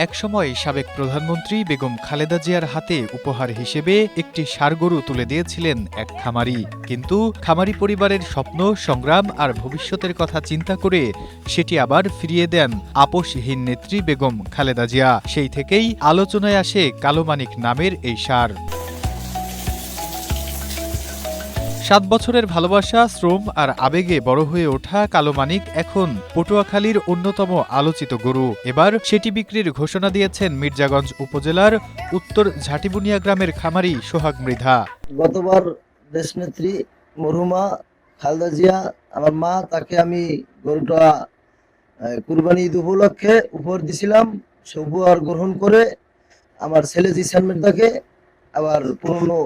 একসময় সাবেক প্রধানমন্ত্রী বেগম খালেদা জিয়ার হাতে উপহার হিসেবে একটি ষাঁড় গরু তুলে দিয়েছিলেন এক খামারি। কিন্তু খামারি পরিবারের স্বপ্ন, সংগ্রাম আর ভবিষ্যতের কথা চিন্তা করে সেটি আবার ফিরিয়ে দেন আপোষহীন নেত্রী বেগম খালেদা জিয়া। সেই থেকেই আলোচনায় আসে কালো মানিক নামের এই ষাঁড়। 7 বছরের ভালোবাসা, শ্রম আর আবেগে বড় হয়ে ওঠা কালো মানিক এখন পটুয়াখালীর অন্যতম আলোচিত গরু। এবার সেটি বিক্রির ঘোষণা দিয়েছেন মির্জাগঞ্জ উপজেলার উত্তর ঝাটিবুনিয়া গ্রামের খামারি সোহাগ মৃধা। গতবার দেশনেত্রী মরহুমা খালেদা জিয়া, আমার মা, তাকে আমি গরুটা কুরবানি ঈদ উপলক্ষে উপহার দিছিলাম। সে উপহার গ্রহণ করে আমার ছেলে জিসান মৃধাকে আবার পুরনো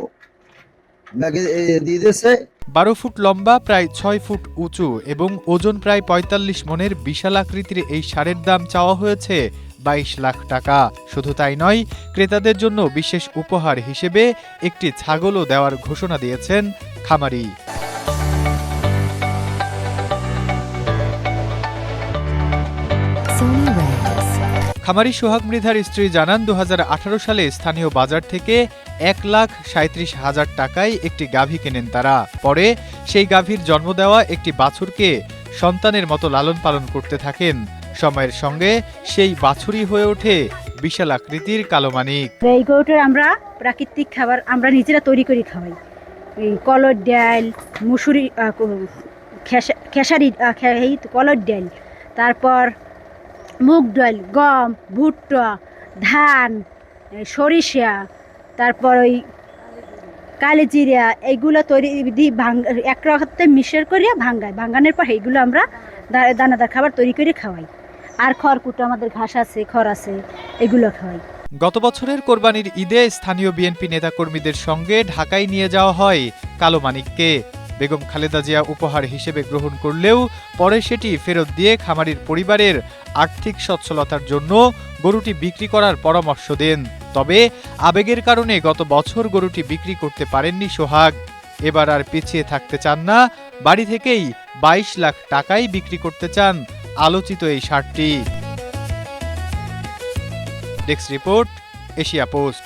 ব্যাগে দিয়ে দিয়েছে। 12 ফুট লম্বা, প্রায় 6 ফুট উঁচু এবং ওজন প্রায় 45 মনের বিশাল আকৃতির এই ষাঁড়ের দাম চাওয়া হয়েছে 22 লাখ টাকা। শুধু তাই নয়, ক্রেতাদের জন্য বিশেষ উপহার হিসেবে একটি ছাগলও দেওয়ার ঘোষণা দিয়েছেন খামারি। খামারি সোহাগ মৃধার স্ত্রী জানান, 2018 সালে স্থানীয় বাজার থেকে 1,37,000 টাকায় একটি গাভী কেনেন তারা। পরে সেই গাভীর জন্ম দেওয়া একটি বাছুরকে সন্তানের মতো লালন পালন করতে থাকেন। সময়ের সঙ্গে সেই বাছুরই হয়ে ওঠে বিশাল আকৃতির কালো মানিক। এই গরুটার আমরা প্রাকৃতিক খাবার আমরা নিজেরা তৈরি করে খাওয়াই। এই কলর ডাল, মুসুরি, খেসারি, কলর ডাল, তারপর মুগ ডাল, গম, ভুট্টা, ধান, সরিষা, তারপর ওই কালি জিরা, এইগুলো তৈরি দিয়ে এক রাতে মিক্সার করিয়া ভাঙানোর পর এইগুলো আমরা দানাদার খাবার তৈরি করে খাওয়াই। আর খড়কুটো, আমাদের ঘাস আছে, খড় আছে, এগুলো খাওয়াই। গত বছরের কোরবানির ঈদে স্থানীয় বিএনপি নেতাকর্মীদের সঙ্গে ঢাকায় নিয়ে যাওয়া হয় কালো মানিককে। বেগম খালেদা জিয়া উপহার হিসেবে গ্রহণ করলেও পরে সেটি ফেরত দিয়ে খামারির পরিবারের আর্থিক সচ্ছলতার জন্য গরুটি বিক্রি করার পরামর্শ দেন। তবে আবেগের কারণে গত বছর গরুটি বিক্রি করতে পারেননি সোহাগ। এবার আর পিছিয়ে থাকতে চান না, বাড়ি থেকেই 22 লাখ টাকায় বিক্রি করতে চান আলোচিত এই ষাঁড়টি। Desk report, Asia post.